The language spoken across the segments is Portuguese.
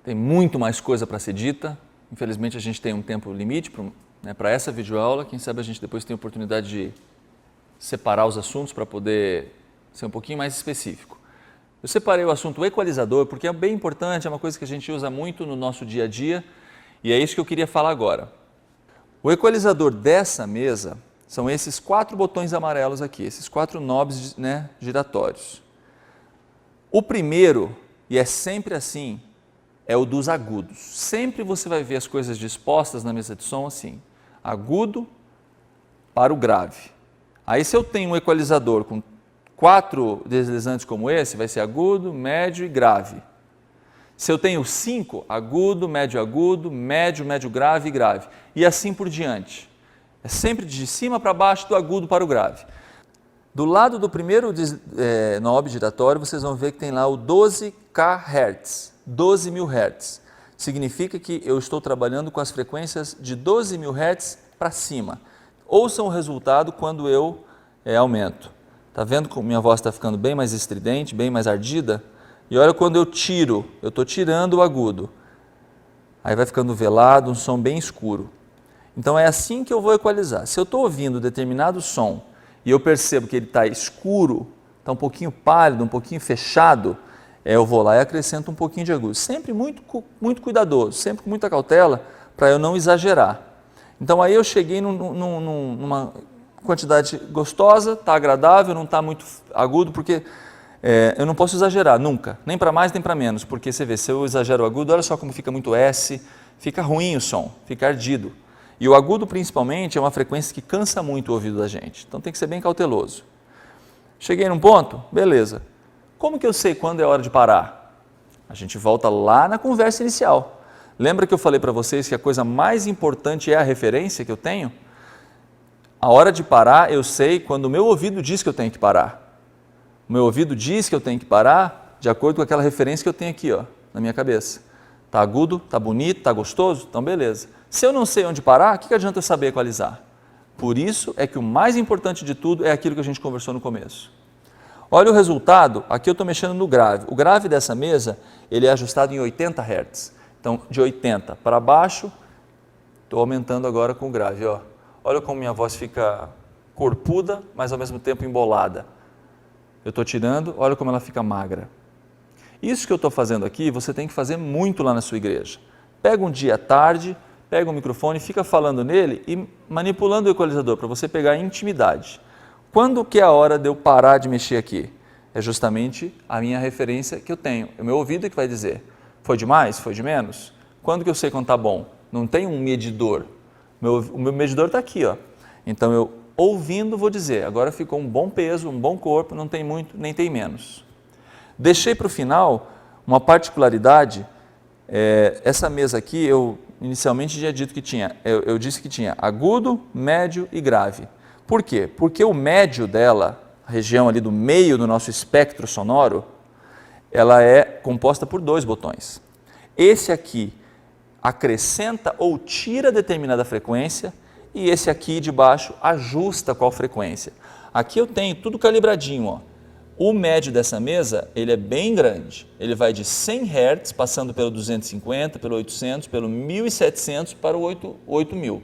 tem muito mais coisa para ser dita. Infelizmente a gente tem um tempo limite para essa videoaula. Quem sabe a gente depois tem a oportunidade de separar os assuntos para poder ser um pouquinho mais específico. Eu separei o assunto equalizador porque é bem importante, é uma coisa que a gente usa muito no nosso dia a dia e é isso que eu queria falar agora. O equalizador dessa mesa são esses 4 botões amarelos aqui, esses 4 knobs, giratórios. O primeiro, e é sempre assim, é o dos agudos. Sempre você vai ver as coisas dispostas na mesa de som assim, agudo para o grave. Aí se eu tenho um equalizador com 4 deslizantes como esse, vai ser agudo, médio e grave. Se eu tenho 5, agudo, médio grave e grave. E assim por diante. É sempre de cima para baixo, do agudo para o grave. Do lado do primeiro knob giratório, vocês vão ver que tem lá o 12 kHz, 12.000 Hz. Significa que eu estou trabalhando com as frequências de 12.000 Hz para cima. Ouçam o resultado quando eu aumento. Está vendo como minha voz está ficando bem mais estridente, bem mais ardida? E olha quando eu tiro, eu estou tirando o agudo. Aí vai ficando velado, um som bem escuro. Então é assim que eu vou equalizar. Se eu estou ouvindo determinado som e eu percebo que ele está escuro, está um pouquinho pálido, um pouquinho fechado, eu vou lá e acrescento um pouquinho de agudo. Sempre muito cuidadoso, sempre com muita cautela para eu não exagerar. Então aí eu cheguei numa quantidade gostosa, está agradável, não está muito agudo, porque eu não posso exagerar nunca, nem para mais nem para menos, porque você vê, se eu exagero o agudo, olha só como fica muito S, fica ruim o som, fica ardido. E o agudo principalmente é uma frequência que cansa muito o ouvido da gente, então tem que ser bem cauteloso. Cheguei num ponto? Beleza. Como que eu sei quando é hora de parar? A gente volta lá na conversa inicial. Lembra que eu falei para vocês que a coisa mais importante é a referência que eu tenho? A hora de parar eu sei quando o meu ouvido diz que eu tenho que parar. O meu ouvido diz que eu tenho que parar de acordo com aquela referência que eu tenho aqui, na minha cabeça. Está agudo, está bonito, está gostoso? Então beleza. Se eu não sei onde parar, o que adianta eu saber equalizar? Por isso é que o mais importante de tudo é aquilo que a gente conversou no começo. Olha o resultado, aqui eu estou mexendo no grave. O grave dessa mesa, ele é ajustado em 80 Hz. Então, de 80 para baixo, estou aumentando agora com o grave. Olha como minha voz fica corpuda, mas ao mesmo tempo embolada. Eu estou tirando, olha como ela fica magra. Isso que eu estou fazendo aqui, você tem que fazer muito lá na sua igreja. Pega um dia à tarde, pega um microfone, fica falando nele e manipulando o equalizador para você pegar intimidade. Quando que é a hora de eu parar de mexer aqui? É justamente a minha referência que eu tenho. O meu ouvido que vai dizer, foi de mais, foi de menos? Quando que eu sei quando está bom? Não tem um medidor. O meu medidor está aqui. Então eu, ouvindo, vou dizer, agora ficou um bom peso, um bom corpo, não tem muito, nem tem menos. Deixei para o final uma particularidade. Essa mesa aqui, eu inicialmente tinha dito que tinha, eu disse que tinha agudo, médio e grave. Por quê? Porque o médio dela, a região ali do meio do nosso espectro sonoro, ela é composta por 2 botões. Esse aqui acrescenta ou tira determinada frequência e esse aqui de baixo ajusta qual frequência. Aqui eu tenho tudo calibradinho. O médio dessa mesa, ele é bem grande. Ele vai de 100 Hz, passando pelo 250, pelo 800, pelo 1700 para o 8000.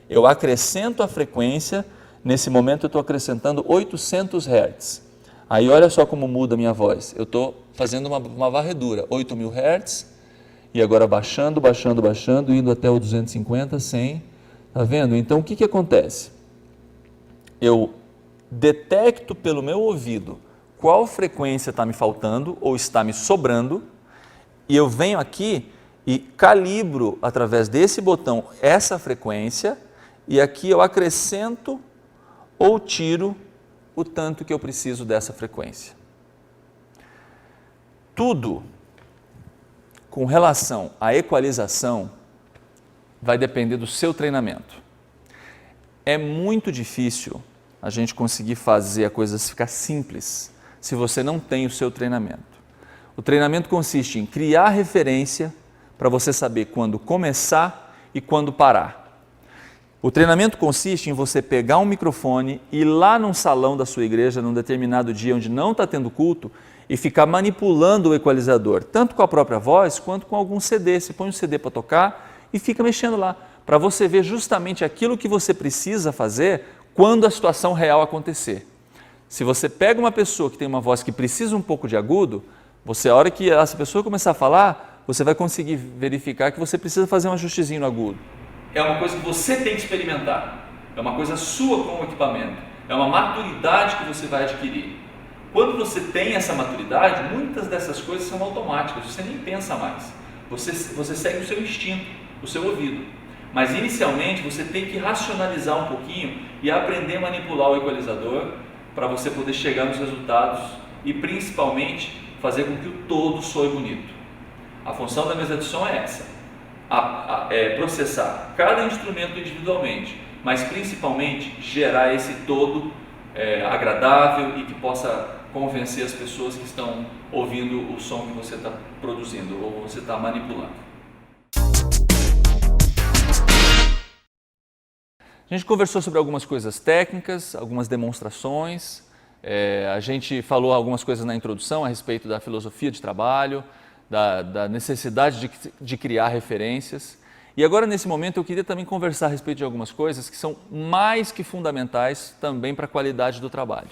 Eu acrescento a frequência. Nesse momento eu estou acrescentando 800 Hz. Aí olha só como muda a minha voz. Eu estou fazendo uma varredura, 8.000 Hz, e agora baixando, indo até o 250, 100. Está vendo? Então o que acontece? Eu detecto pelo meu ouvido qual frequência está me faltando ou está me sobrando, e eu venho aqui e calibro através desse botão essa frequência, e aqui eu acrescento ou tiro o tanto que eu preciso dessa frequência. Tudo com relação à equalização vai depender do seu treinamento. É muito difícil a gente conseguir fazer a coisa ficar simples se você não tem o seu treinamento. O treinamento consiste em criar referência para você saber quando começar e quando parar. O treinamento consiste em você pegar um microfone e ir lá num salão da sua igreja, num determinado dia onde não está tendo culto, e ficar manipulando o equalizador, tanto com a própria voz quanto com algum CD. Você põe um CD para tocar e fica mexendo lá, para você ver justamente aquilo que você precisa fazer quando a situação real acontecer. Se você pega uma pessoa que tem uma voz que precisa um pouco de agudo, a hora que essa pessoa começar a falar, você vai conseguir verificar que você precisa fazer um ajustezinho no agudo. É uma coisa que você tem que experimentar, é uma coisa sua com o equipamento, é uma maturidade que você vai adquirir. Quando você tem essa maturidade, muitas dessas coisas são automáticas, você nem pensa mais, você segue o seu instinto, o seu ouvido. Mas inicialmente você tem que racionalizar um pouquinho e aprender a manipular o equalizador para você poder chegar nos resultados e principalmente fazer com que o todo soe bonito. A função da mesa de som é essa, é processar cada instrumento individualmente, mas principalmente gerar esse todo agradável e que possa convencer as pessoas que estão ouvindo o som que você está produzindo ou você está manipulando. A gente conversou sobre algumas coisas técnicas, algumas demonstrações, a gente falou algumas coisas na introdução a respeito da filosofia de trabalho, da necessidade de criar referências. E agora, nesse momento, eu queria também conversar a respeito de algumas coisas que são mais que fundamentais também para a qualidade do trabalho.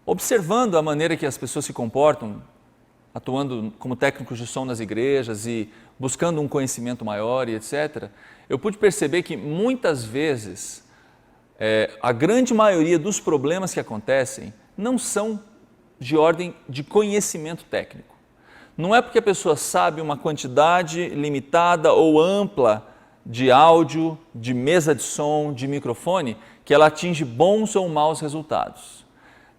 Observando a maneira que as pessoas se comportam, atuando como técnicos de som nas igrejas e buscando um conhecimento maior e etc., eu pude perceber que muitas vezes a grande maioria dos problemas que acontecem não são de ordem de conhecimento técnico. Não é porque a pessoa sabe uma quantidade limitada ou ampla de áudio, de mesa de som, de microfone, que ela atinge bons ou maus resultados.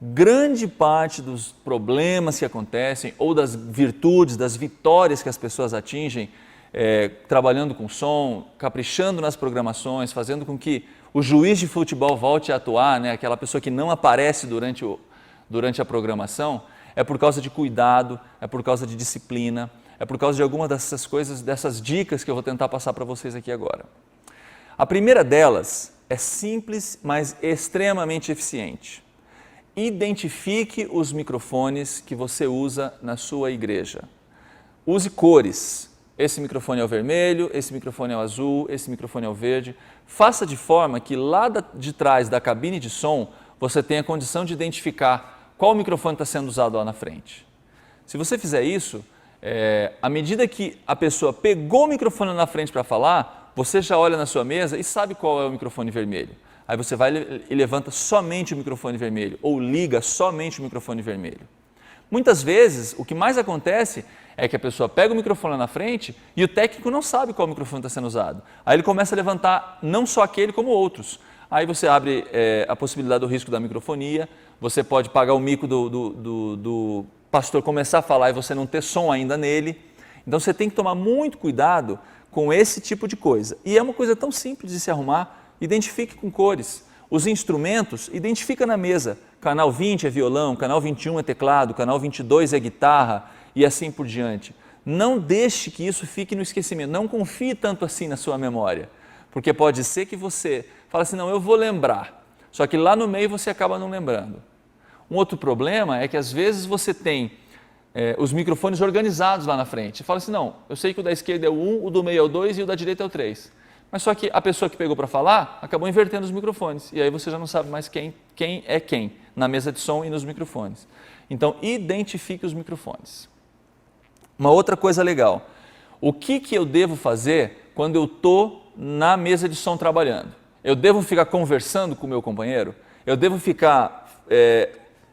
Grande parte dos problemas que acontecem, ou das virtudes, das vitórias que as pessoas atingem, trabalhando com som, caprichando nas programações, fazendo com que o juiz de futebol volte a atuar, né, aquela pessoa que não aparece durante a programação, é por causa de cuidado, é por causa de disciplina, é por causa de algumas dessas coisas, dessas dicas que eu vou tentar passar para vocês aqui agora. A primeira delas é simples, mas extremamente eficiente. Identifique os microfones que você usa na sua igreja. Use cores. Esse microfone é o vermelho, esse microfone é o azul, esse microfone é o verde. Faça de forma que lá de trás da cabine de som você tenha condição de identificar qual microfone está sendo usado lá na frente. Se você fizer isso, à medida que a pessoa pegou o microfone na frente para falar, você já olha na sua mesa e sabe qual é o microfone vermelho. Aí você vai e levanta somente o microfone vermelho ou liga somente o microfone vermelho. Muitas vezes, o que mais acontece é que a pessoa pega o microfone lá na frente e o técnico não sabe qual microfone está sendo usado. Aí ele começa a levantar não só aquele, como outros. Aí você abre a possibilidade do risco da microfonia, você pode pagar o mico do pastor começar a falar e você não ter som ainda nele. Então você tem que tomar muito cuidado com esse tipo de coisa. E é uma coisa tão simples de se arrumar. Identifique com cores. Os instrumentos, identifica na mesa. Canal 20 é violão, canal 21 é teclado, canal 22 é guitarra e assim por diante. Não deixe que isso fique no esquecimento. Não confie tanto assim na sua memória. Porque pode ser que você fale assim, não, eu vou lembrar. Só que lá no meio você acaba não lembrando. Um outro problema é que às vezes você tem os microfones organizados lá na frente. Você fala assim, não, eu sei que o da esquerda é o 1, o do meio é o 2 e o da direita é o 3. Mas só que a pessoa que pegou para falar acabou invertendo os microfones. E aí você já não sabe mais quem é quem na mesa de som e nos microfones. Então, identifique os microfones. Uma outra coisa legal. O que eu devo fazer quando eu estou na mesa de som trabalhando? Eu devo ficar conversando com o meu companheiro? Eu devo ficar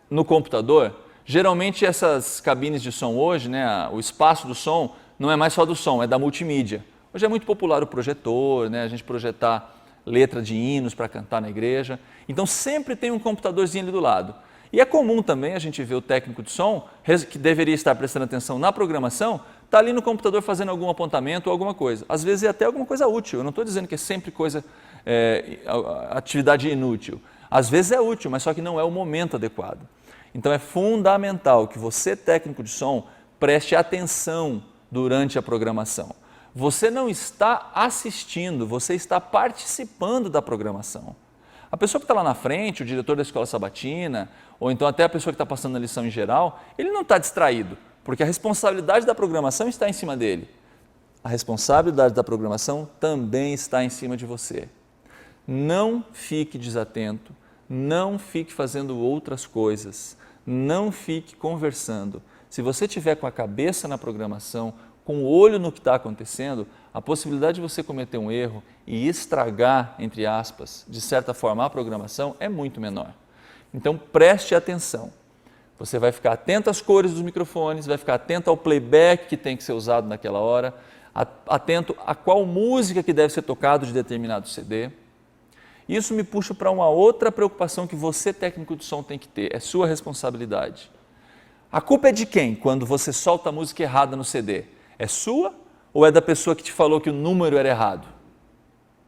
no computador? Geralmente essas cabines de som hoje, né, o espaço do som não é mais só do som, é da multimídia. Hoje é muito popular o projetor, né, a gente projetar letra de hinos para cantar na igreja. Então sempre tem um computadorzinho ali do lado. E é comum também a gente ver o técnico de som, que deveria estar prestando atenção na programação, está ali no computador fazendo algum apontamento ou alguma coisa. Às vezes é até alguma coisa útil, eu não estou dizendo que é sempre atividade inútil. Às vezes é útil, mas só que não é o momento adequado. Então é fundamental que você, técnico de som, preste atenção durante a programação. Você não está assistindo, você está participando da programação. A pessoa que está lá na frente, o diretor da escola sabatina, ou então até a pessoa que está passando a lição em geral, ele não está distraído, porque a responsabilidade da programação está em cima dele. A responsabilidade da programação também está em cima de você. Não fique desatento, não fique fazendo outras coisas, não fique conversando. Se você estiver com a cabeça na programação, com o olho no que está acontecendo, a possibilidade de você cometer um erro e estragar, entre aspas, de certa forma a programação é muito menor. Então preste atenção. Você vai ficar atento às cores dos microfones, vai ficar atento ao playback que tem que ser usado naquela hora, atento a qual música que deve ser tocado de determinado CD. Isso me puxa para uma outra preocupação que você, técnico de som, tem que ter, é sua responsabilidade. A culpa é de quem quando você solta a música errada no CD? É sua ou é da pessoa que te falou que o número era errado?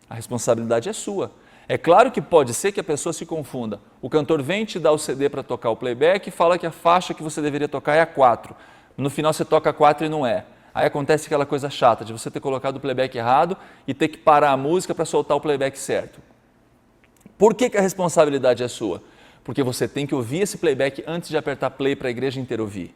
A responsabilidade é sua. É claro que pode ser que a pessoa se confunda. O cantor vem te dar o CD para tocar o playback e fala que a faixa que você deveria tocar é a 4. No final você toca a 4 e não é. Aí acontece aquela coisa chata de você ter colocado o playback errado e ter que parar a música para soltar o playback certo. Por que a responsabilidade é sua? Porque você tem que ouvir esse playback antes de apertar play para a igreja inteira ouvir.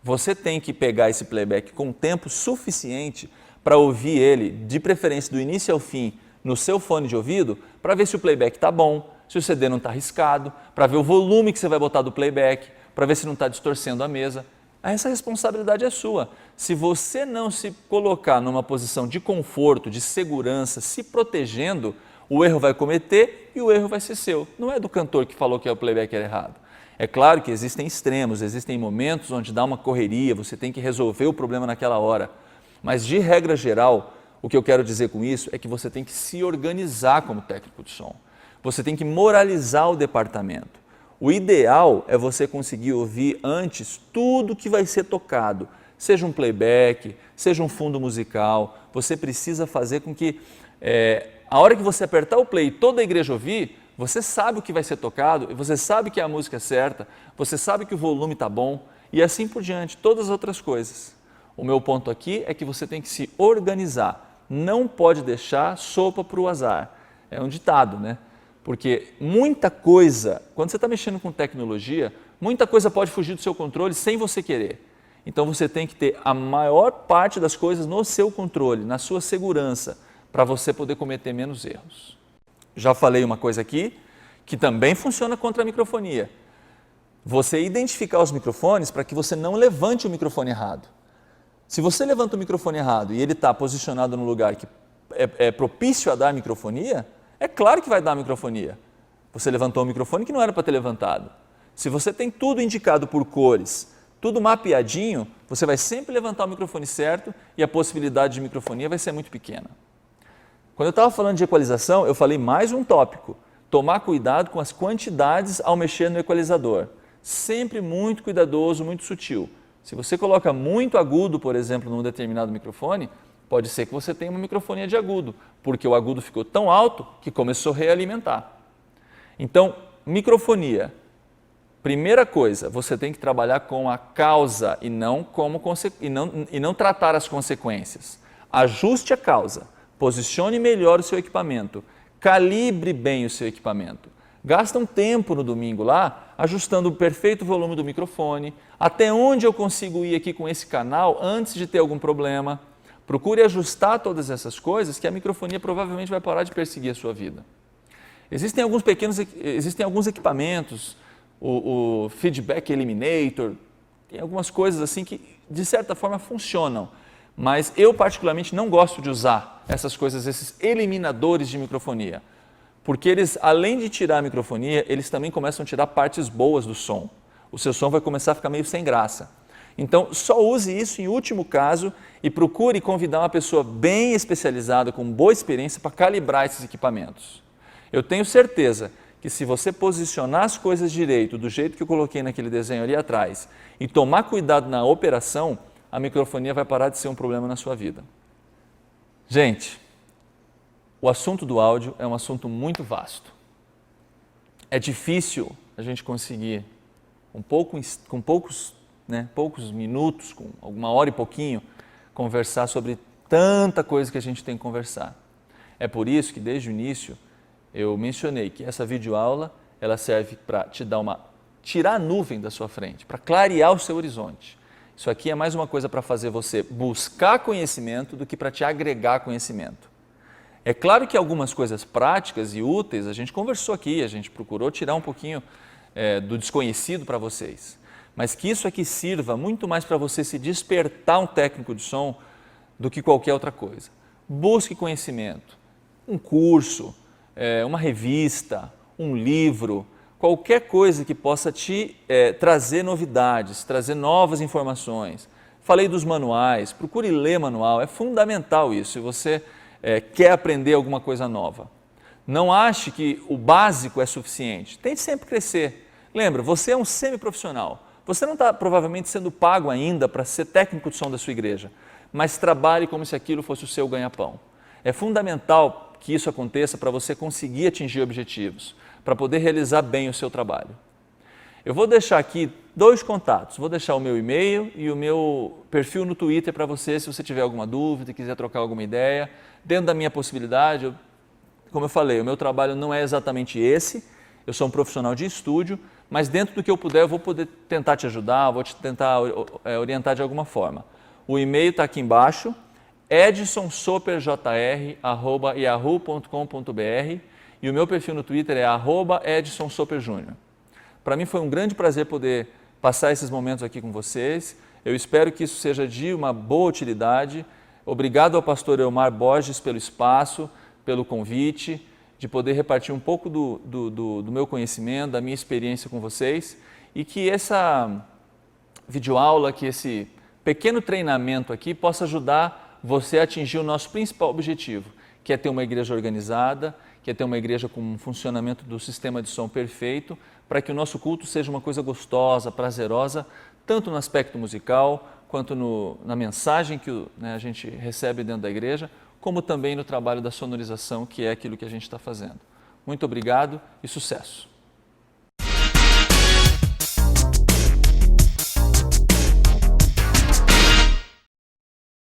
Você tem que pegar esse playback com tempo suficiente para ouvir ele, de preferência do início ao fim, no seu fone de ouvido, para ver se o playback está bom, se o CD não está riscado, para ver o volume que você vai botar do playback, para ver se não está distorcendo a mesa. Essa responsabilidade é sua. Se você não se colocar numa posição de conforto, de segurança, se protegendo, o erro vai cometer e o erro vai ser seu. Não é do cantor que falou que o playback era errado. É claro que existem extremos, existem momentos onde dá uma correria, você tem que resolver o problema naquela hora. Mas, de regra geral, o que eu quero dizer com isso é que você tem que se organizar como técnico de som. Você tem que moralizar o departamento. O ideal é você conseguir ouvir antes tudo que vai ser tocado, seja um playback, seja um fundo musical. Você precisa fazer com que, a hora que você apertar o play e toda a igreja ouvir, você sabe o que vai ser tocado, você sabe que é a música certa, você sabe que o volume está bom e assim por diante, todas as outras coisas. O meu ponto aqui é que você tem que se organizar, não pode deixar sopa para o azar. É um ditado, né? Porque muita coisa, quando você está mexendo com tecnologia, muita coisa pode fugir do seu controle sem você querer. Então você tem que ter a maior parte das coisas no seu controle, na sua segurança, para você poder cometer menos erros. Já falei uma coisa aqui que também funciona contra a microfonia. Você identificar os microfones para que você não levante o microfone errado. Se você levanta o microfone errado e ele está posicionado no lugar que é propício a dar microfonia, é claro que vai dar microfonia. Você levantou o microfone que não era para ter levantado. Se você tem tudo indicado por cores, tudo mapeadinho, você vai sempre levantar o microfone certo e a possibilidade de microfonia vai ser muito pequena. Quando eu estava falando de equalização, eu falei mais um tópico, tomar cuidado com as quantidades ao mexer no equalizador. Sempre muito cuidadoso, muito sutil. Se você coloca muito agudo, por exemplo, num determinado microfone, pode ser que você tenha uma microfonia de agudo, porque o agudo ficou tão alto que começou a realimentar. Então, microfonia. Primeira coisa, você tem que trabalhar com a causa e não tratar as consequências. Ajuste a causa. Posicione melhor o seu equipamento, calibre bem o seu equipamento. Gasta um tempo no domingo lá, ajustando o perfeito volume do microfone, até onde eu consigo ir aqui com esse canal antes de ter algum problema. Procure ajustar todas essas coisas que a microfonia provavelmente vai parar de perseguir a sua vida. Existem alguns equipamentos, o Feedback Eliminator, tem algumas coisas assim que de certa forma funcionam. Mas eu particularmente não gosto de usar essas coisas, esses eliminadores de microfonia. Porque eles, além de tirar a microfonia, eles também começam a tirar partes boas do som. O seu som vai começar a ficar meio sem graça. Então, só use isso em último caso e procure convidar uma pessoa bem especializada, com boa experiência, para calibrar esses equipamentos. Eu tenho certeza que se você posicionar as coisas direito, do jeito que eu coloquei naquele desenho ali atrás, e tomar cuidado na operação, a microfonia vai parar de ser um problema na sua vida. Gente, o assunto do áudio é um assunto muito vasto. É difícil a gente conseguir, com poucos minutos, com uma hora e pouquinho, conversar sobre tanta coisa que a gente tem que conversar. É por isso que desde o início eu mencionei que essa videoaula ela serve para te dar tirar a nuvem da sua frente, para clarear o seu horizonte. Isso aqui é mais uma coisa para fazer você buscar conhecimento do que para te agregar conhecimento. É claro que algumas coisas práticas e úteis a gente conversou aqui, a gente procurou tirar um pouquinho do desconhecido para vocês, mas que isso aqui sirva muito mais para você se despertar um técnico de som do que qualquer outra coisa. Busque conhecimento, um curso, uma revista, um livro, qualquer coisa que possa te trazer novidades, trazer novas informações. Falei dos manuais, procure ler manual, é fundamental isso, se você quer aprender alguma coisa nova. Não ache que o básico é suficiente, tente sempre crescer. Lembra, você é um semiprofissional, você não está provavelmente sendo pago ainda para ser técnico de som da sua igreja, mas trabalhe como se aquilo fosse o seu ganha-pão. É fundamental que isso aconteça para você conseguir atingir objetivos, para poder realizar bem o seu trabalho. Eu vou deixar aqui 2 contatos, vou deixar o meu e-mail e o meu perfil no Twitter para você, se você tiver alguma dúvida, quiser trocar alguma ideia. Dentro da minha possibilidade, como eu falei, o meu trabalho não é exatamente esse, eu sou um profissional de estúdio, mas dentro do que eu puder, eu vou poder tentar te ajudar, vou te tentar orientar de alguma forma. O e-mail está aqui embaixo, edsonsoperjr@yahoo.com.br e o meu perfil no Twitter é @edsonsoperjr. Para mim foi um grande prazer poder passar esses momentos aqui com vocês. Eu espero que isso seja de uma boa utilidade. Obrigado ao pastor Elmar Borges pelo espaço, pelo convite, de poder repartir um pouco do meu conhecimento, da minha experiência com vocês e que essa videoaula, que esse pequeno treinamento aqui possa ajudar você a atingir o nosso principal objetivo, que é ter uma igreja organizada, que é ter uma igreja com um funcionamento do sistema de som perfeito, para que o nosso culto seja uma coisa gostosa, prazerosa, tanto no aspecto musical, quanto na mensagem que a gente recebe dentro da igreja, como também no trabalho da sonorização, que é aquilo que a gente está fazendo. Muito obrigado e sucesso!